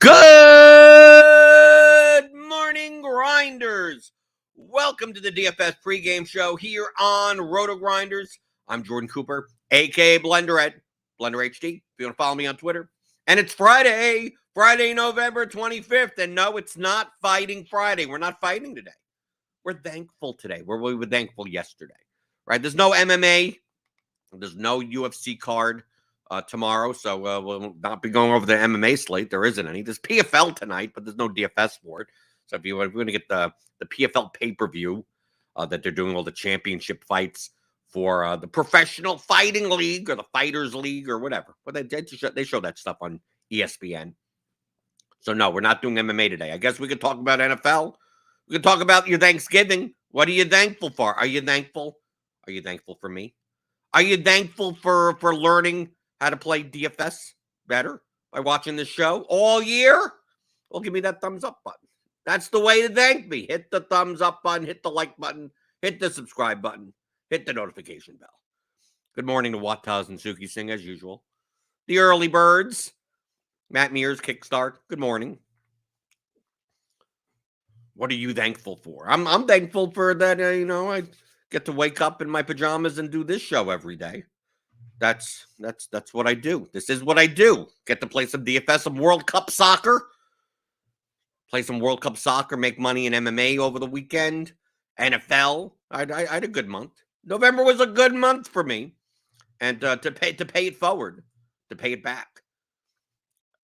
Good morning, Grinders. Welcome to the DFS pregame show here on RotoGrinders. I'm Jordan Cooper, a.k.a. Blender at Blender HD, if you want to follow me on Twitter. And it's Friday, November 25th. And no, it's not Fighting Friday. We're not fighting today. We're thankful today. We were thankful yesterday, right? There's no MMA. There's no UFC card tomorrow, so we'll not be going over the MMA slate. There isn't any. There's PFL tonight, but there's no DFS for it. So if we're going to get the PFL pay-per-view that they're doing all the championship fights for the Professional Fighting League or the Fighters League or whatever. But they show that stuff on ESPN. So no, we're not doing MMA today. I guess we could talk about NFL. We could talk about your Thanksgiving. What are you thankful for? Are you thankful? Are you thankful for me? Are you thankful for learning how to play DFS better by watching this show all year? Well, give me that thumbs up button. That's the way to thank me. Hit the thumbs up button, hit the like button, hit the subscribe button, hit the notification bell. Good morning to Wattaz and Suki Singh, as usual. The early birds, Matt Mears, Kickstart. Good morning. What are you thankful for? I'm thankful for that, I get to wake up in my pajamas and do this show every day. That's what I do. This is what I do. Get to play some DFS, some World Cup soccer. Play some World Cup soccer, make money in MMA over the weekend. NFL. I had a good month. November was a good month for me. And to pay it forward, to pay it back.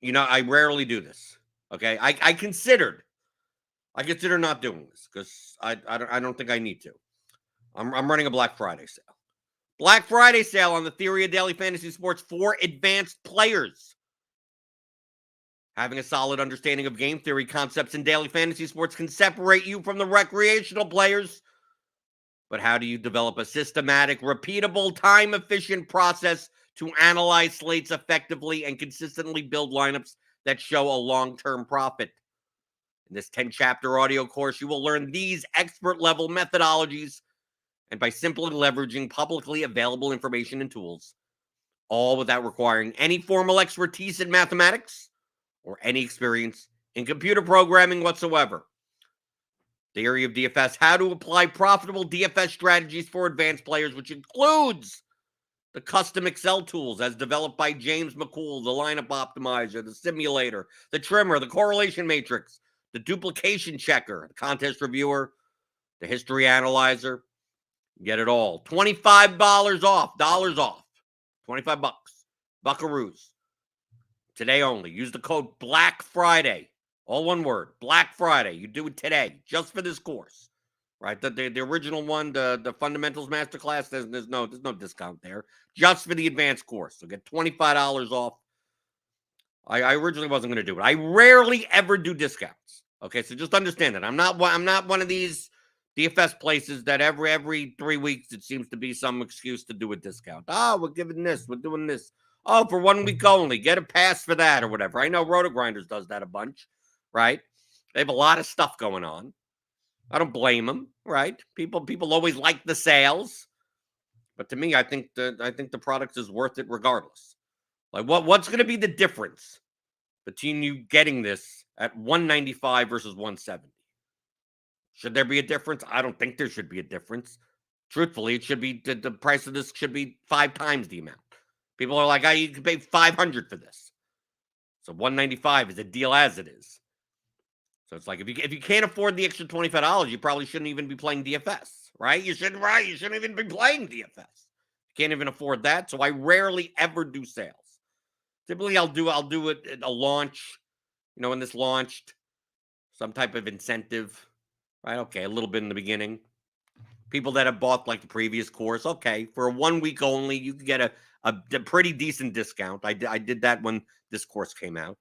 I rarely do this. Okay? I considered not doing this because I don't think I need to. I'm running a Black Friday sale. Black Friday sale on the theory of daily fantasy sports for advanced players. Having a solid understanding of game theory concepts in daily fantasy sports can separate you from the recreational players. But how do you develop a systematic, repeatable, time-efficient process to analyze slates effectively and consistently build lineups that show a long-term profit? In this 10-chapter audio course, you will learn these expert-level methodologies and by simply leveraging publicly available information and tools, all without requiring any formal expertise in mathematics or any experience in computer programming whatsoever. Theory of DFS, how to apply profitable DFS strategies for advanced players, which includes the custom Excel tools as developed by James McCool, the lineup optimizer, the simulator, the trimmer, the correlation matrix, the duplication checker, the contest reviewer, the history analyzer. Get it all. $25 off. Dollars off. 25 bucks. Buckaroos. Today only. Use the code Black Friday. All one word. Black Friday. You do it today. Just for this course. Right? The original one, the Fundamentals Masterclass, there's no discount there. Just for the advanced course. So get $25 off. I originally wasn't going to do it. I rarely ever do discounts. Okay, so just understand that. I'm not one of these DFS places that every 3 weeks it seems to be some excuse to do a discount. Oh, we're giving this, we're doing this. Oh, for 1 week only, get a pass for that or whatever. I know RotoGrinders does that a bunch, right? They have a lot of stuff going on. I don't blame them, right? People always like the sales, but to me, I think the product is worth it regardless. Like what's going to be the difference between you getting this at $195 versus $170? Should there be a difference? I don't think there should be a difference. Truthfully, it should be the price of this should be 5 times the amount. People are like, you can pay $500 for this. So $195 is a deal as it is. So it's like if you can't afford the extra $25, you probably shouldn't even be playing DFS, right? You shouldn't even be playing DFS. You can't even afford that. So I rarely ever do sales. Typically, I'll do it at a launch. When this launched, some type of incentive. Right, okay, a little bit in the beginning. People that have bought like the previous course, okay, for a 1 week only, you could get a pretty decent discount. I did that when this course came out.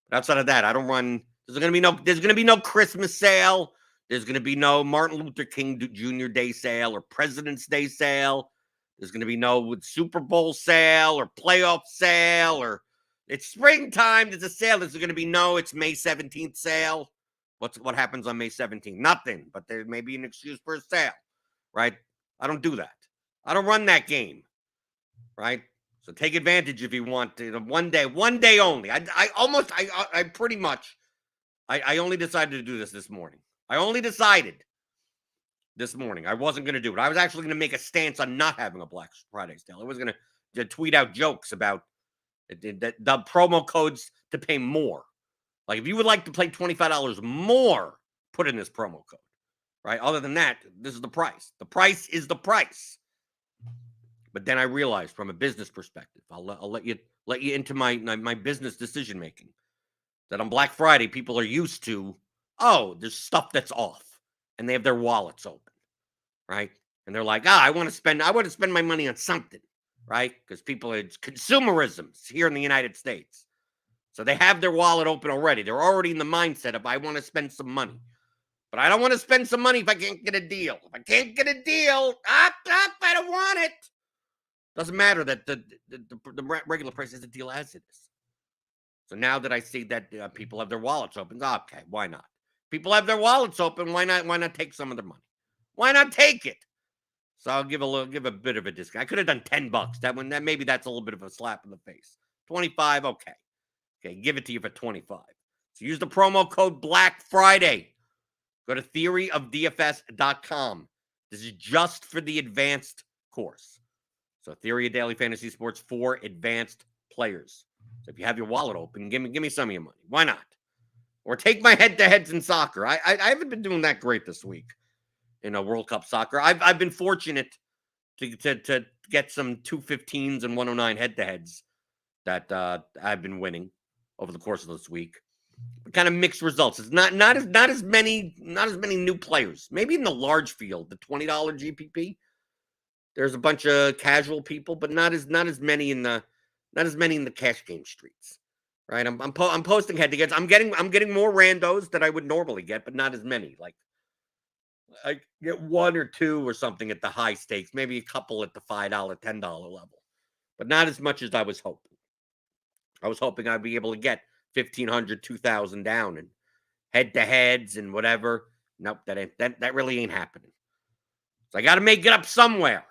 But outside of that, I don't run. There's gonna be no Christmas sale. There's gonna be no Martin Luther King Jr. Day sale or President's Day sale. There's gonna be no Super Bowl sale or playoff sale or it's springtime. There's a sale. There's gonna be no. It's May 17th sale. What happens on May 17th? Nothing, but there may be an excuse for a sale, right? I don't do that. I don't run that game, right? So take advantage if you want to. One day only. I pretty much, I only decided to do this morning. I only decided this morning. I wasn't going to do it. I was actually going to make a stance on not having a Black Friday sale. I was going to tweet out jokes about the promo codes to pay more. Like, if you would like to pay $25 more, put in this promo code, right? Other than that, this is the price. The price is the price. But then I realized, from a business perspective, I'll let you into my business decision making, that on Black Friday, people are used to, there's stuff that's off, and they have their wallets open, right? And they're like, I want to spend my money on something, right? Because it's consumerism here in the United States. So they have their wallet open already. They're already in the mindset of, I want to spend some money. But I don't want to spend some money if I can't get a deal. If I can't get a deal, I don't want it. Doesn't matter that the regular price is a deal as it is. So now that I see that people have their wallets open, okay, why not? People have their wallets open. Why not take some of their money? Why not take it? So I'll give a bit of a discount. I could have done $10. Maybe that's a little bit of a slap in the face. 25, okay. Okay, give it to you for 25. So use the promo code Black Friday. Go to theoryofdfs.com. This is just for the advanced course. So Theory of Daily Fantasy Sports for advanced players. So if you have your wallet open, give me some of your money. Why not? Or take my head-to-heads in soccer. I haven't been doing that great this week in a World Cup soccer. I've been fortunate to get some 215s and 109 head-to-heads that I've been winning over the course of this week. But kind of mixed results. It's not as many new players. Maybe in the large field, the $20 GPP, there's a bunch of casual people, but not as many in the cash game streets. Right? I'm posting head-to-heads. I'm getting more randos that I would normally get, but not as many. Like, I get one or two or something at the high stakes, maybe a couple at the $5, $10 level, but not as much as I was hoping. I was hoping I'd be able to get 1,500, 2,000 down and head-to-heads and whatever. Nope, that really ain't happening. So I got to make it up somewhere,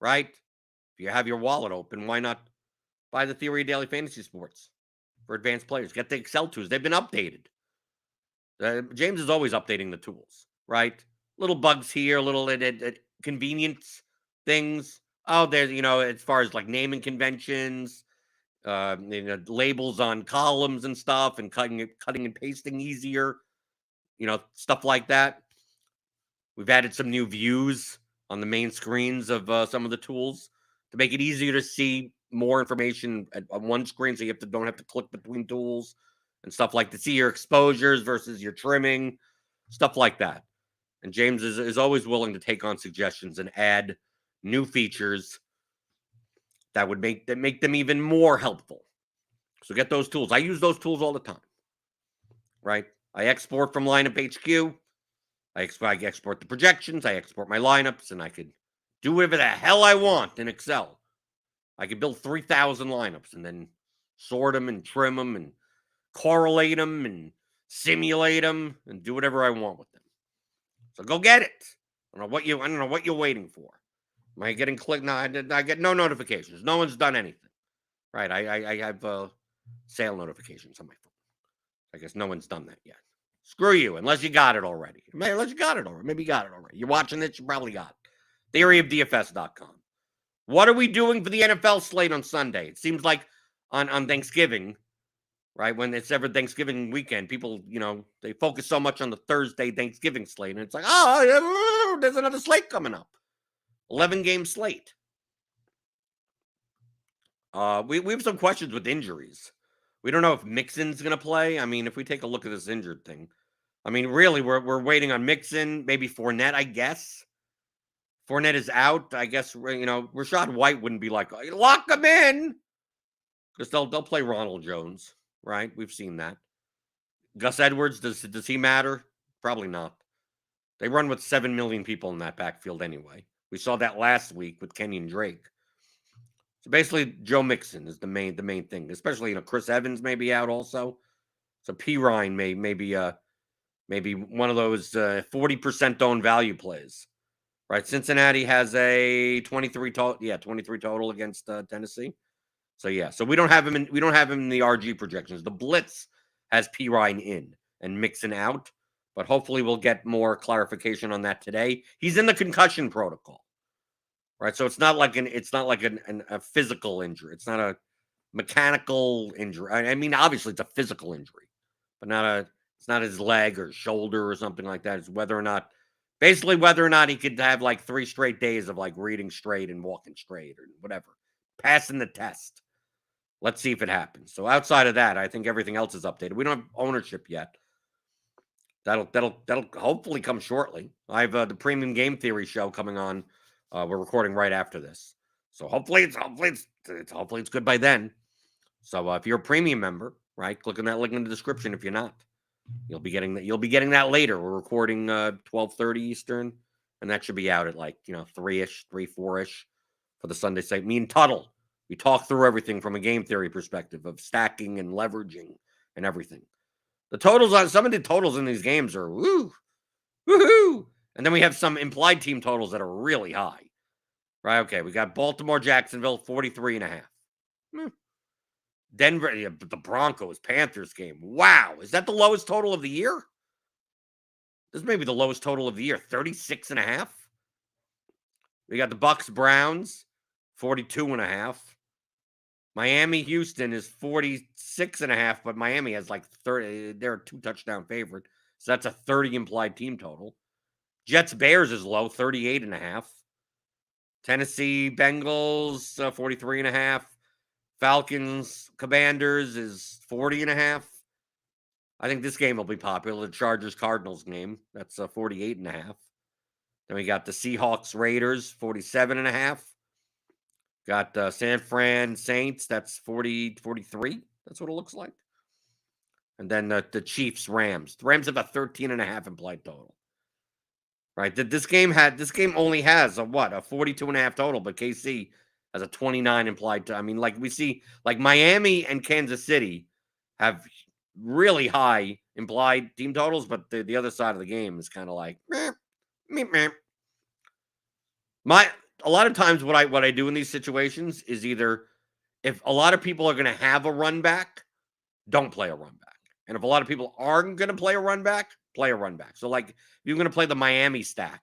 right? If you have your wallet open, why not buy the Theory of Daily Fantasy Sports for advanced players? Get the Excel tools. They've been updated. James is always updating the tools, right? Little bugs here, little convenience things. There's, as far as like naming conventions, labels on columns and stuff, and cutting and pasting easier, stuff like that. We've added some new views on the main screens of some of the tools to make it easier to see more information on one screen, so you don't have to click between tools and stuff, like to see your exposures versus your trimming, stuff like that. And James is always willing to take on suggestions and add new features that would make them even more helpful. So get those tools. I use those tools all the time, right? I export from Lineup HQ. I export the projections. I export my lineups, and I could do whatever the hell I want in Excel. I could build 3,000 lineups and then sort them and trim them and correlate them and simulate them and do whatever I want with them. So go get it. I don't know what you're waiting for. Am I getting clicked? No, I get no notifications. No one's done anything. Right? I have sale notifications on my phone. I guess no one's done that yet. Screw you, unless you got it already. Maybe you got it already. You're watching this, you probably got it. Theoryofdfs.com. What are we doing for the NFL slate on Sunday? It seems like on Thanksgiving, right, when it's ever Thanksgiving weekend, people, they focus so much on the Thursday Thanksgiving slate, and it's like, there's another slate coming up. 11-game slate. We have some questions with injuries. We don't know if Mixon's going to play. I mean, if we take a look at this injured thing, I mean, really, we're waiting on Mixon, maybe Fournette, I guess. Fournette is out. I guess, Rashad White wouldn't be like, lock him in, because they'll play Ronald Jones, right? We've seen that. Gus Edwards, does he matter? Probably not. They run with 7 million people in that backfield anyway. We saw that last week with Kenyon Drake. So basically, Joe Mixon is the main thing, especially, Chris Evans may be out also. So P. Ryan may be one of those 40% owned value plays, right? Cincinnati has a 23 total against Tennessee. So yeah, so we don't have him in the RG projections. The Blitz has Pirine in and Mixon out, but hopefully we'll get more clarification on that today. He's in the concussion protocol, right? So it's not like a physical injury. It's not a mechanical injury. I mean, obviously it's a physical injury, but it's not his leg or shoulder or something like that. It's whether or not he could have like 3 straight days of like reading straight and walking straight or whatever, passing the test. Let's see if it happens. So outside of that, I think everything else is updated. We don't have ownership yet. That'll hopefully come shortly. I have the Premium Game Theory show coming on. We're recording right after this, so hopefully it's good by then. So if you're a premium member, right, click on that link in the description. If you're not, you'll be getting that later. We're recording 12:30 Eastern, and that should be out at like 3-ish, 4-ish for the Sunday site. Me and Tuttle, we talk through everything from a game theory perspective of stacking and leveraging and everything. The totals on some of the totals in these games are woohoo, and then we have some implied team totals that are really high. Right? Okay, we got Baltimore, Jacksonville, 43.5. Denver, the Broncos, Panthers game. Wow, is that the lowest total of the year? This may be the lowest total of the year, 36.5. We got the Bucks, Browns, 42.5. Miami, Houston is 46.5, but Miami has like 30. They're a 2-touchdown favorite, so that's a 30 implied team total. Jets, Bears is low, 38.5. Tennessee, Bengals, 43.5. Falcons, Commanders is 40.5. I think this game will be popular. The Chargers, Cardinals game. That's 48.5. Then we got the Seahawks, Raiders, 47.5. Got San Fran Saints. That's 43. That's what it looks like. And then the Chiefs, Rams. The Rams have a 13.5 implied total. Right. This game only has a 42.5 total, but KC has a 29 implied. I mean, like we see, like Miami and Kansas City have really high implied team totals, but the other side of the game is kind of like meh. A lot of times what I do in these situations is either if a lot of people are going to have a run back, don't play a run back. And if a lot of people aren't going to play a run back, play a run back. So like if you're going to play the Miami stack,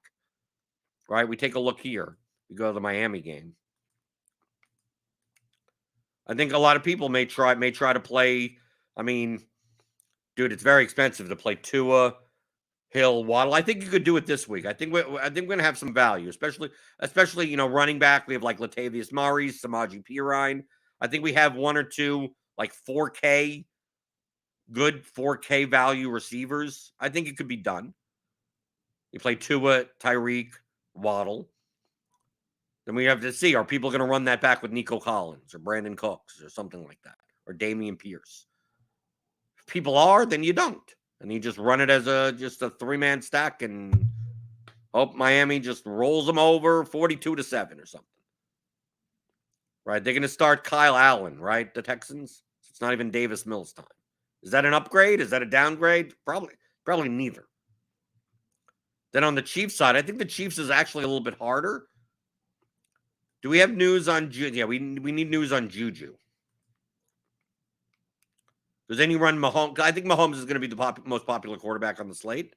right? We take a look here. We go to the Miami game. I think a lot of people may try to play. I mean, dude, it's very expensive to play Tua, Hill, Waddle. I think you could do it this week. I think we're going to have some value, especially running back. We have like Latavius Murray, Samaje Perine. I think we have 1 or 2 like 4K, good 4K value receivers. I think it could be done. You play Tua, Tyreek, Waddle. Then we have to see, are people going to run that back with Nico Collins or Brandon Cooks or something like that, or Dameon Pierce? If people are, then you don't. And you just run it as just a 3-man stack and hope Miami just rolls them over 42-7 or something. Right? They're going to start Kyle Allen, right? The Texans. It's not even Davis Mills time. Is that an upgrade? Is that a downgrade? Probably neither. Then on the Chiefs side, I think the Chiefs is actually a little bit harder. Do we have news on Juju? Yeah, we need news on Juju. Does any run Mahomes? I think Mahomes is going to be the most popular quarterback on the slate.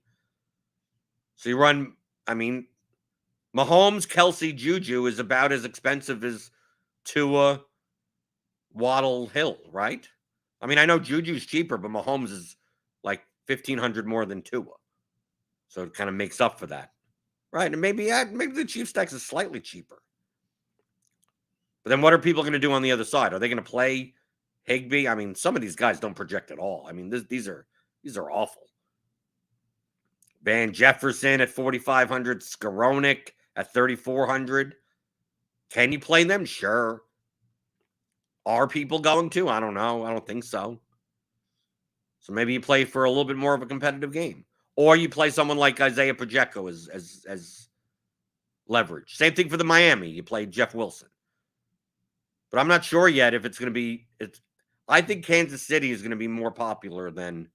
So you run, Mahomes, Kelsey, Juju is about as expensive as Tua, Waddle, Hill, right? I mean, I know Juju's cheaper, but Mahomes is like $1,500 more than Tua. So it kind of makes up for that. Right, and maybe the Chiefs stacks is slightly cheaper. But then what are people going to do on the other side? Are they going to play Higbee? I mean, some of these guys don't project at all. I mean, these are awful. Van Jefferson at 4,500, Skowronek at 3,400. Can you play them? Sure. Are people going to? I don't know. I don't think so. So maybe you play for a little bit more of a competitive game. Or you play someone like Isaiah Pacheco as leverage. Same thing for the Miami. You play Jeff Wilson. But I'm not sure yet if it's going to be I think Kansas City is going to be more popular than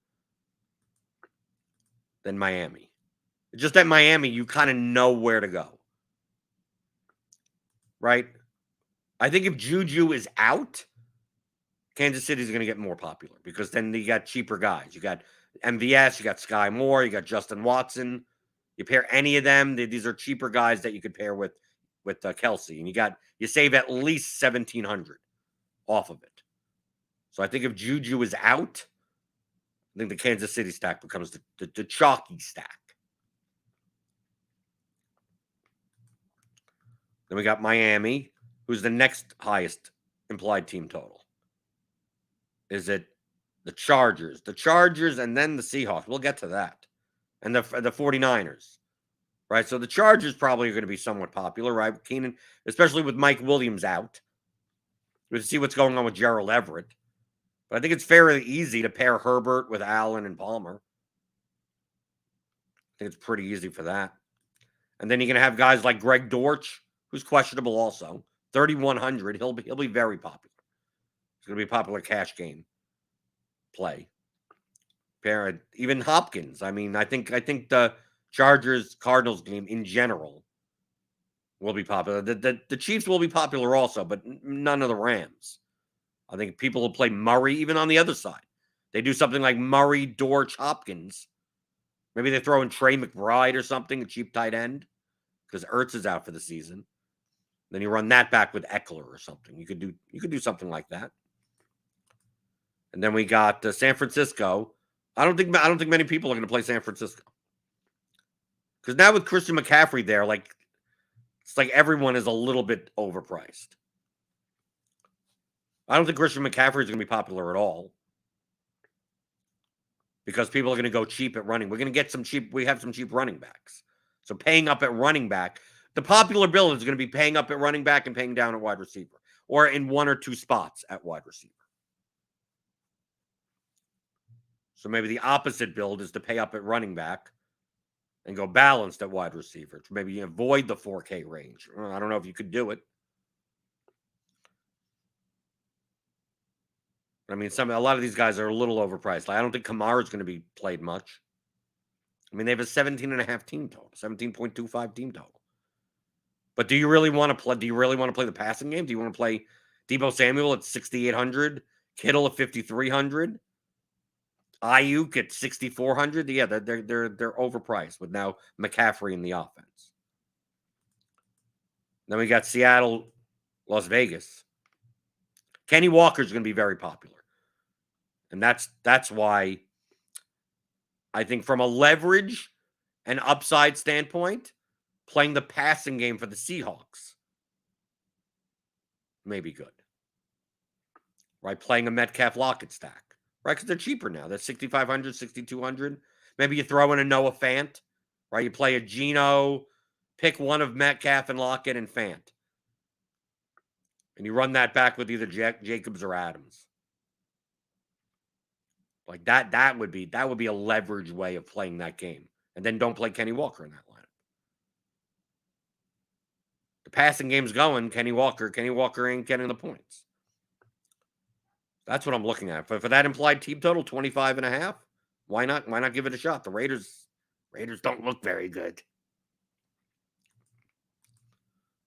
Miami. It's just at Miami, you kind of know where to go. Right? I think if Juju is out, Kansas City's going to get more popular because then you got cheaper guys. You got MVS, you got Sky Moore, you got Justin Watson. You pair any of them, these are cheaper guys that you could pair with Kelsey, and you save at least 1,700 off of it. So I think if Juju is out, I think the Kansas City stack becomes the chalky stack. Then we got Miami, who's the next highest implied team total. Is it the Chargers? The Chargers and then the Seahawks. We'll get to that. And the 49ers. Right? So the Chargers probably are going to be somewhat popular, right? Keenan, especially with Mike Williams out. We'll see what's going on with Gerald Everett. But I think it's fairly easy to pair Herbert with Allen and Palmer. I think it's pretty easy for that. And then you're going to have guys like Greg Dortch, who's questionable also. 3,100. He'll be very popular. It's going to be a popular cash game play. Even Hopkins. I mean, I think the Chargers Cardinals game in general will be popular. The Chiefs will be popular also, but none of the Rams. I think people will play Murray even on the other side. They do something like Murray, Dortch, Hopkins. Maybe they throw in Trey McBride or something, a cheap tight end, because Ertz is out for the season. Then you run that back with Eckler or something. You could do something like that. And then we got San Francisco. I don't think many people are going to play San Francisco. Because now with Christian McCaffrey there, it's like everyone is a little bit overpriced. I don't think Christian McCaffrey is going to be popular at all. Because people are going to go cheap at running. We're going to get we have some cheap running backs. So paying up at running back, the popular build is going to be paying up at running back and paying down at wide receiver. Or in one or two spots at wide receiver. So maybe the opposite build is to pay up at running back and go balanced at wide receiver. Maybe avoid the 4K range. I don't know if you could do it. I mean, a lot of these guys are a little overpriced. I don't think Kamara is going to be played much. I mean, they have a 17.5 team total, 17.25 team total. But do you really want to play? Do you really want to play the passing game? Do you want to play Deebo Samuel at 6,800, Kittle at 5,300? Ayuk at 6,400. Yeah, they're overpriced with now McCaffrey in the offense. Then we got Seattle, Las Vegas. Kenny Walker's going to be very popular. And that's why I think from a leverage and upside standpoint, playing the passing game for the Seahawks may be good. Right? Playing a Metcalf Lockett stack. Right, because they're cheaper now. They're 6,500, 6,200. Maybe you throw in a Noah Fant. Right, you play a Geno, pick one of Metcalf and Lockett and Fant. And you run that back with either Jacobs or Adams. Like that would be a leverage way of playing that game. And then don't play Kenny Walker in that lineup. The passing game's going, Kenny Walker ain't getting the points. That's what I'm looking at. For that implied team total, 25.5, why not? Why not give it a shot? The Raiders don't look very good.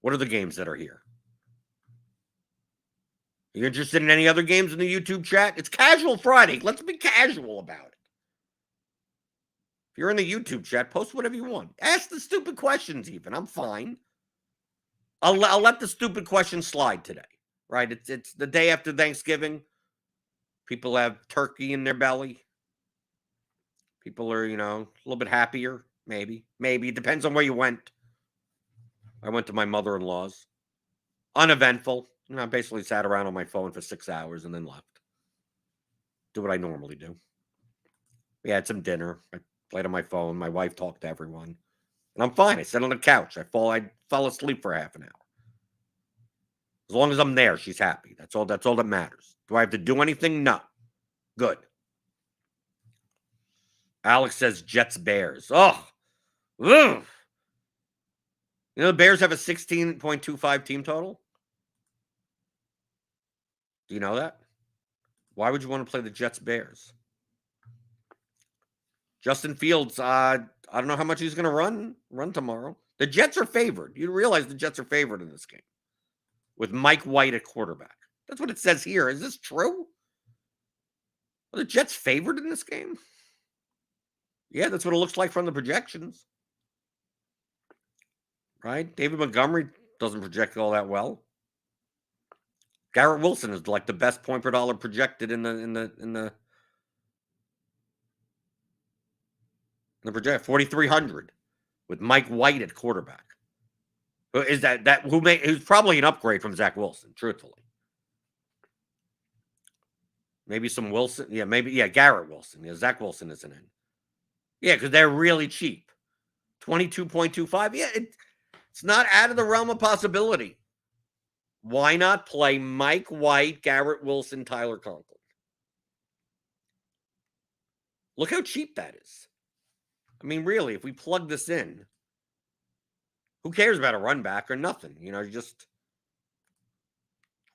What are the games that are here? Are you interested in any other games in the YouTube chat? It's Casual Friday. Let's be casual about it. If you're in the YouTube chat, post whatever you want. Ask the stupid questions even. I'm fine. I'll let the stupid questions slide today. Right? It's the day after Thanksgiving. People have turkey in their belly. People are, a little bit happier. Maybe. It depends on where you went. I went to my mother-in-law's. Uneventful. I basically sat around on my phone for 6 hours and then left. Do what I normally do. We had some dinner. I played on my phone. My wife talked to everyone. And I'm fine. I sat on the couch. I fell asleep for half an hour. As long as I'm there, she's happy. That's all that matters. Do I have to do anything? No. Good. Alex says Jets Bears. Oh. Ugh. The Bears have a 16.25 team total. Do you know that? Why would you want to play the Jets Bears? Justin Fields, I don't know how much he's going to run tomorrow. The Jets are favored. You realize the Jets are favored in this game with Mike White at quarterback. That's what it says here. Is this true? Are the Jets favored in this game? Yeah, that's what it looks like from the projections. Right? David Montgomery doesn't project all that well. Garrett Wilson is like the best point per dollar projected in the project, 4,300 with Mike White at quarterback. Is who's probably an upgrade from Zach Wilson, truthfully. Maybe some Wilson. Yeah, Garrett Wilson. Yeah, Zach Wilson isn't in. Yeah, because they're really cheap. 22.25. Yeah, it's not out of the realm of possibility. Why not play Mike White, Garrett Wilson, Tyler Conklin? Look how cheap that is. I mean, really, if we plug this in, who cares about a run back or nothing?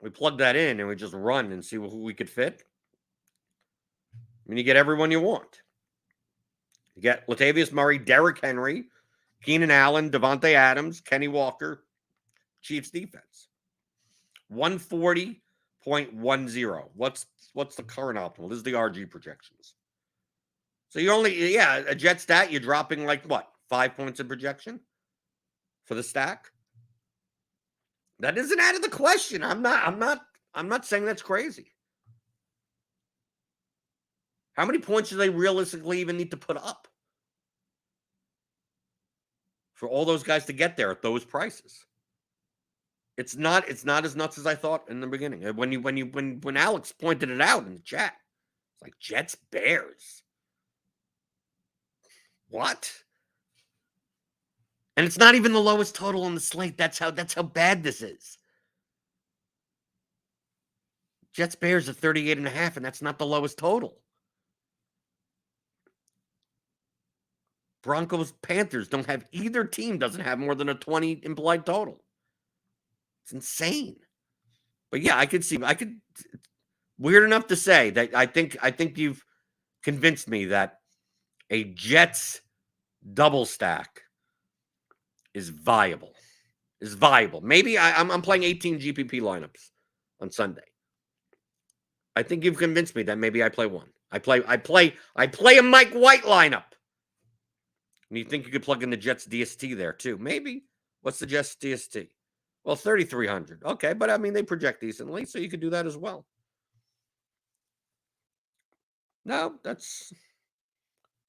We plug that in and we just run and see who we could fit. I mean, you get everyone you want. You get Latavius Murray, Derrick Henry, Keenan Allen, Devontae Adams, Kenny Walker, Chiefs defense. 140.10. What's the current optimal? This is the RG projections. So you're only, a jet stat, you're dropping like what? 5 points in projection for the stack? That isn't out of the question. I'm not saying that's crazy. How many points do they realistically even need to put up for all those guys to get there at those prices? It's not as nuts as I thought in the beginning. When Alex pointed it out in the chat, it's like Jets Bears. What? And it's not even the lowest total on the slate. That's how bad this is. Jets Bears at 38.5, and that's not the lowest total. Broncos Panthers either team doesn't have more than a 20 implied total. It's insane. But yeah, weird enough to say that I think you've convinced me that a Jets double stack is viable. Maybe I'm playing 18 GPP lineups on Sunday. I think you've convinced me that maybe I play one. I play a Mike White lineup. And you think you could plug in the Jets DST there too? Maybe. What's the Jets DST? Well, 3,300. Okay, but I mean they project decently, so you could do that as well. No, that's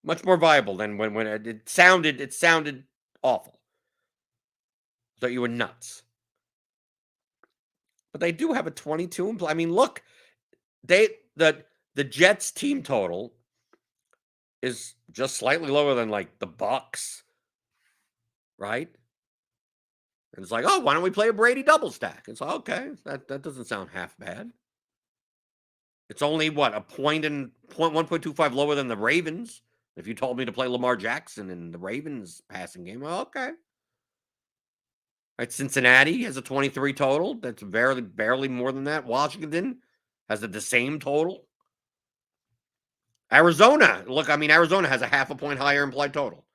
much more viable than when it sounded awful. Thought you were nuts. But they do have a 22 I mean, look, the Jets team total is just slightly lower than like the Bucks, right? And it's like, oh, why don't we play a Brady double stack? It's like, okay, that doesn't sound half bad. It's only what, a point 1.25 lower than the Ravens. If you told me to play Lamar Jackson in the Ravens passing game, well, okay. Right, Cincinnati has a 23 total. That's barely more than that. Washington has the same total. Arizona, look, I mean, Arizona has a half a point higher implied total.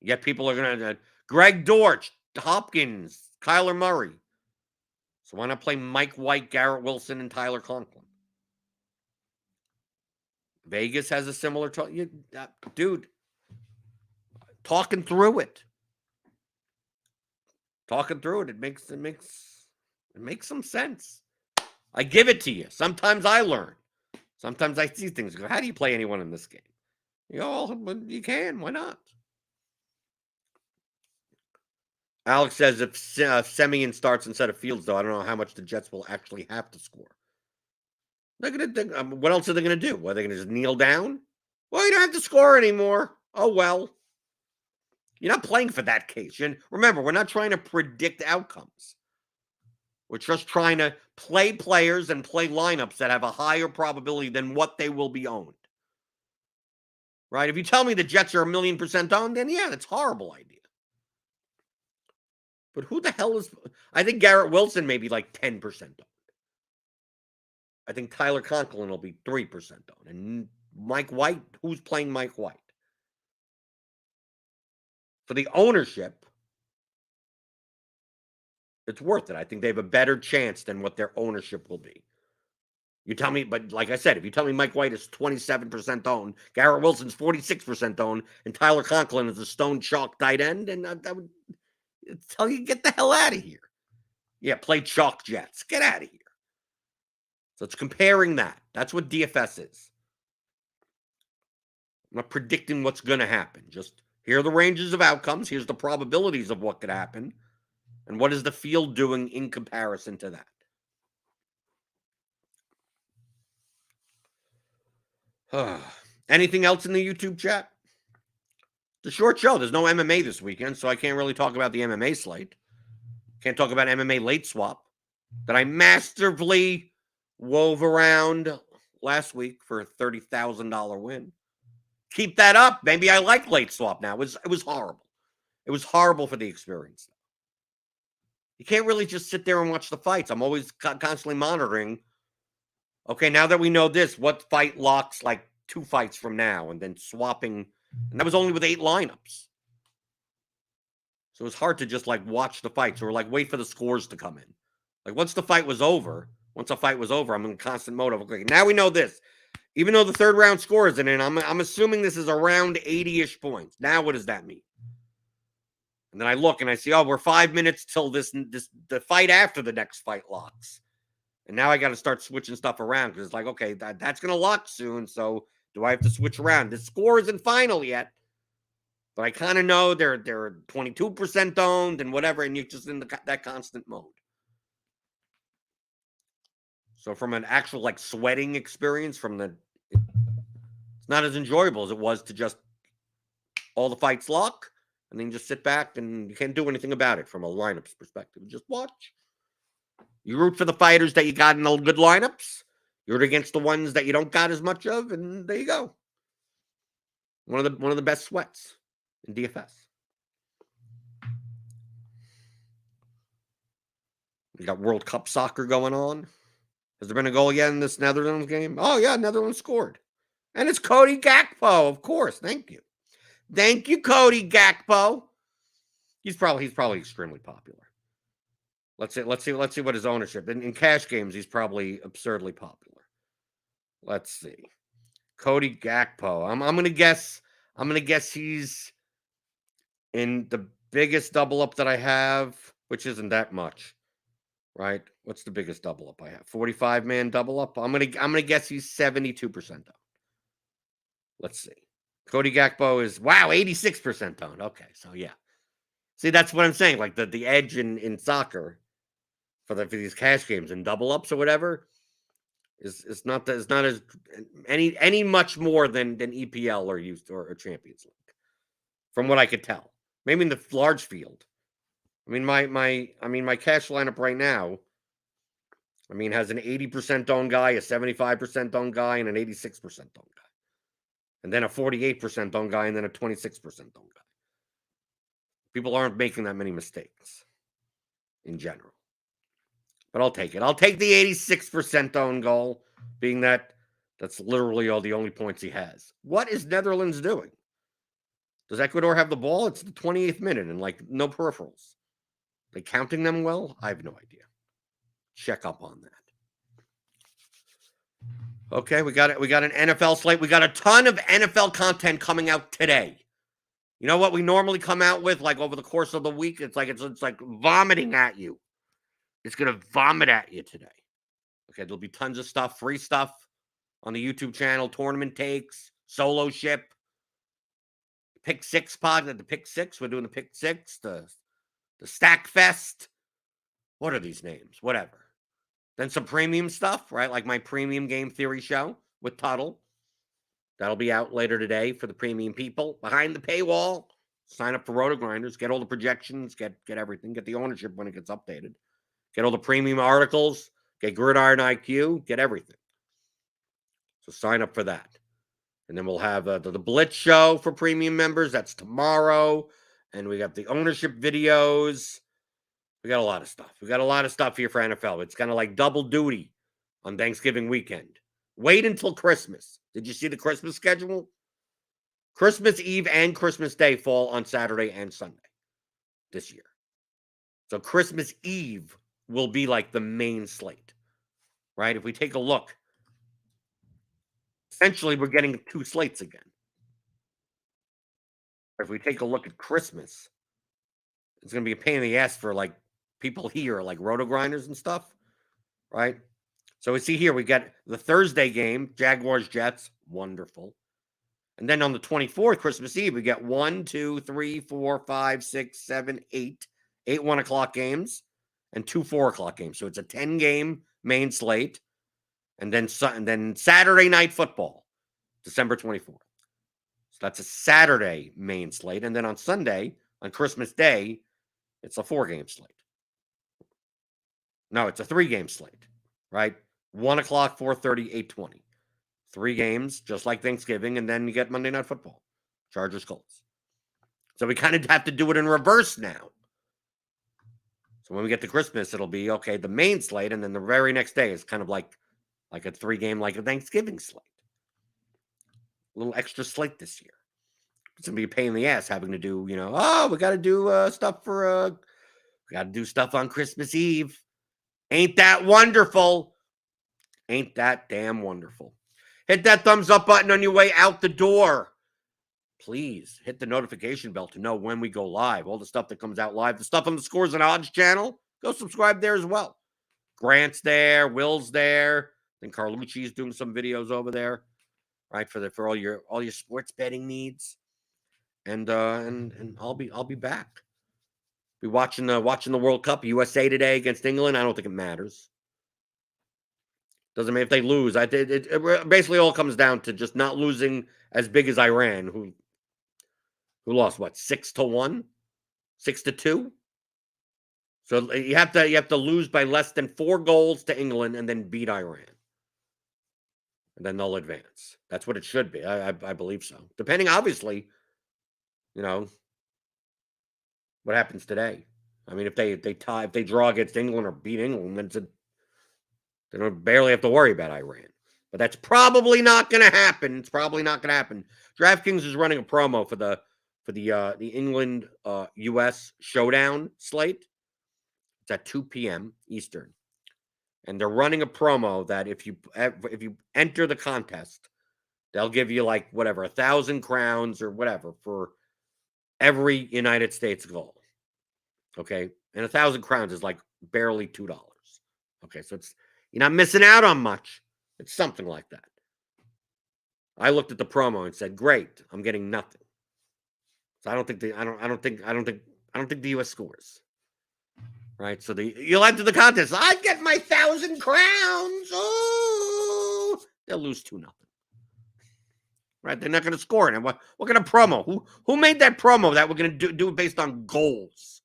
Yet people are going to, Greg Dortch, Hopkins, Kyler Murray. So why not play Mike White, Garrett Wilson, and Tyler Conklin? Vegas has a similar total. Dude, talking through it. It makes some sense. I give it to you. Sometimes I learn. Sometimes I see things. Go, how do you play anyone in this game? You go, well, you can. Why not? Alex says if Semien starts instead of Fields, though, I don't know how much the Jets will actually have to score. What else are they going to do? Are they going to just kneel down? Well, you don't have to score anymore. Oh, well. You're not playing for that case. Remember, we're not trying to predict outcomes. We're just trying to play players and play lineups that have a higher probability than what they will be owned. Right? If you tell me the Jets are 1,000,000% owned, then yeah, that's a horrible idea. But who the hell is... I think Garrett Wilson may be like 10% owned. I think Tyler Conklin will be 3% owned. And Mike White, who's playing Mike White? For the ownership, it's worth it. I think they have a better chance than what their ownership will be. You tell me, but like I said, if you tell me Mike White is 27% owned, Garrett Wilson's 46% owned, and Tyler Conklin is a stone chalk tight end, and that would tell you get the hell out of here. Yeah, play chalk Jets. Get out of here. So it's comparing that. That's what DFS is. I'm not predicting what's going to happen. Just here are the ranges of outcomes. Here's the probabilities of what could happen. And what is the field doing in comparison to that? Anything else in the YouTube chat? It's a short show. There's no MMA this weekend, so I can't really talk about the MMA slate. Can't talk about MMA late swap that I masterfully wove around last week for a $30,000 win. Keep that up. Maybe I like late swap now. It was horrible. It was horrible for the experience. You can't really just sit there and watch the fights. I'm always constantly monitoring. Okay, now that we know this, what fight locks like 2 fights from now, and then swapping. And that was only with 8 lineups. So it was hard to just like watch the fights or like wait for the scores to come in. Like once a fight was over, I'm in constant mode of, okay, now we know this. Even though the third round score isn't in, I'm assuming this is around 80-ish points. Now what does that mean? And then I look and I see, oh, we're 5 minutes till the fight after the next fight locks. And now I got to start switching stuff around because it's like, okay, that's going to lock soon. So do I have to switch around? The score isn't final yet, but I kind of know they're 22% owned and whatever, and you're just in that constant mode. So from an actual like sweating experience, it's not as enjoyable as it was to just all the fights lock and then just sit back and you can't do anything about it from a lineups perspective. Just watch. You root for the fighters that you got in the good lineups. You root against the ones that you don't got as much of, and there you go. One of the best sweats in DFS. You got World Cup soccer going on. Has there been a goal yet in this Netherlands game? Oh yeah, Netherlands scored, and it's Cody Gakpo, of course. Thank you, Cody Gakpo. He's probably extremely popular. Let's see what his ownership in cash games. He's probably absurdly popular. Let's see, Cody Gakpo. I'm gonna guess he's in the biggest double up that I have, which isn't that much, right? What's the biggest double up I have? 45-man double up. I'm gonna guess he's 72% owned. Let's see. Cody Gakpo is 86% owned. Okay, so yeah. See, that's what I'm saying. Like the edge in soccer for these cash games and double ups or whatever is not as any much more than EPL or Champions League, from what I could tell. Maybe in the large field. I mean, my cash lineup right now, has an 80% owned guy, a 75% owned guy, and an 86% owned guy. And then a 48% owned guy, and then a 26% owned guy. People aren't making that many mistakes in general. But I'll take it. I'll take the 86% own goal, being that's literally all the only points he has. What is Netherlands doing? Does Ecuador have the ball? It's the 28th minute and like no peripherals. They counting them well? I have no idea. Check up on that. Okay, we got it. We got an NFL slate. We got a ton of NFL content coming out today. You know what we normally come out with, like over the course of the week? It's like vomiting at you. It's gonna vomit at you today. Okay, there'll be tons of stuff, free stuff on the YouTube channel, tournament takes, solo ship, pick six pod, the pick six. We're doing the pick six, the stack fest. What are these names? Whatever. Then some premium stuff, right? Like my premium game theory show with Tuttle. That'll be out later today for the premium people. Behind the paywall, sign up for RotoGrinders, get all the projections, get everything, get the ownership when it gets updated. Get all the premium articles, get Gridiron IQ, get everything. So sign up for that. And then we'll have the Blitz show for premium members. That's tomorrow. And we got the ownership videos. We got a lot of stuff. We got a lot of stuff here for NFL. It's kind of like double duty on Thanksgiving weekend. Wait until Christmas. Did you see the Christmas schedule? Christmas Eve and Christmas Day fall on Saturday and Sunday this year. So Christmas Eve will be like the main slate, right? If we take a look Essentially, we're getting 2 slates again. If we take a look at Christmas, it's going to be a pain in the ass for like people here, like RotoGrinders and stuff, right? So we see here, we got the Thursday game, Jaguars Jets, wonderful. And then on the 24th, Christmas Eve, we got 1, 2, 3, 4, 5, 6, 7, 8 1 o'clock games and 2 4 o'clock games. So it's a 10-game main slate. And then Saturday night football, December 24th. So that's a Saturday main slate. And then on Sunday, on Christmas Day, it's a 4-game slate. No, it's a 3-game slate, right? 1 o'clock, 4:30, 8:20. 3 games, just like Thanksgiving, and then you get Monday Night Football, Chargers, Colts. So we kind of have to do it in reverse now. So when we get to Christmas, it'll be, okay, the main slate, and then the very next day is kind of like a 3-game, like a Thanksgiving slate. A little extra slate this year. It's going to be a pain in the ass having to do, we got to do stuff we got to do stuff on Christmas Eve. Ain't that wonderful? Ain't that damn wonderful? Hit that thumbs up button on your way out the door. Please hit the notification bell to know when we go live. All the stuff that comes out live, the stuff on the Scores and Odds channel, go subscribe there as well. Grant's there, Will's there, then Carlucci's doing some videos over there, right? For all your sports betting needs. And I'll be back. Be watching the World Cup, USA today against England. I don't think it matters. Doesn't matter if they lose. It basically all comes down to just not losing as big as Iran, who lost 6-1, 6-2. So you have to lose by less than 4 goals to England and then beat Iran, and then they'll advance. That's what it should be. I believe so. Depending, obviously, what happens today. I mean, if they draw against England or beat England, then they don't barely have to worry about Iran. But that's probably not going to happen. It's probably not going to happen. DraftKings is running a promo for the England US showdown slate. It's at 2 p.m. Eastern. And they're running a promo that if you enter the contest, they'll give you 1,000 crowns or whatever for every United States goal. Okay? And 1,000 crowns is barely $2. Okay, so you're not missing out on much. It's something like that. I looked at the promo and said, "Great, I'm getting nothing." So I don't think the US scores. Right? So you'll enter the contest. I get my 1,000 crowns. Oh, they'll lose 2-0. Right? They're not going to score it. And what kind of promo? Who made that promo that we're going to do it based on goals?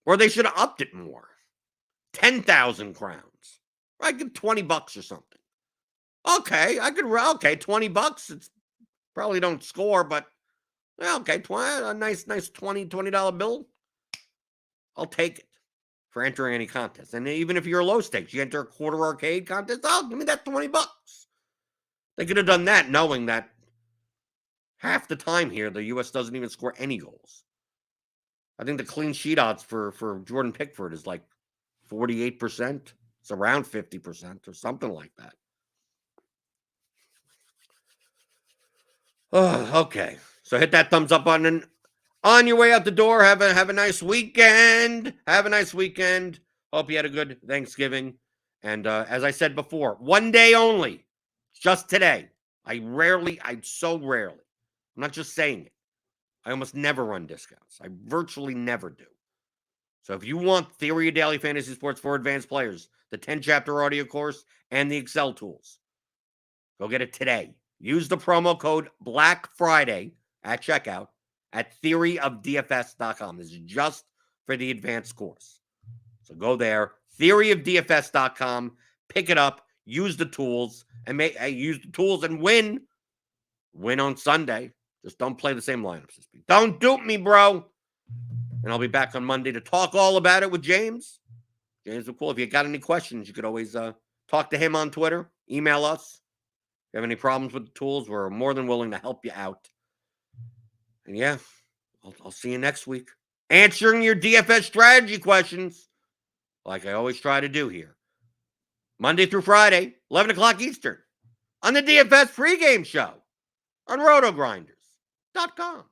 Or they should have upped it more. 10,000 crowns. Right? Give $20 or something. Okay, $20. It's probably don't score, but okay, a nice $20 bill. I'll take it for entering any contest. And even if you're low stakes, you enter a quarter arcade contest, give me that $20. They could have done that knowing that half the time here, the U.S. doesn't even score any goals. I think the clean sheet odds for Jordan Pickford is 48%. It's around 50% or something like that. Oh, okay. So hit that thumbs up button and on your way out the door. Have a nice weekend. Have a nice weekend. Hope you had a good Thanksgiving. And as I said before, one day only. Just today. I so rarely. I'm not just saying it. I almost never run discounts. I virtually never do. So if you want Theory of Daily Fantasy Sports for Advanced Players, the 10-chapter audio course, and the Excel tools, go get it today. Use the promo code Black Friday at checkout at theoryofdfs.com. This is just for the advanced course. So go there, theoryofdfs.com, pick it up, use the tools, and win. Win on Sunday. Just don't play the same lineups as me. Don't dupe me, bro. And I'll be back on Monday to talk all about it with James. James is cool. If you got any questions, you could always talk to him on Twitter. Email us. If you have any problems with the tools, we're more than willing to help you out. And yeah, I'll see you next week. Answering your DFS strategy questions like I always try to do here. Monday through Friday, 11 o'clock Eastern. on the DFS pregame show on RotoGrinders.com.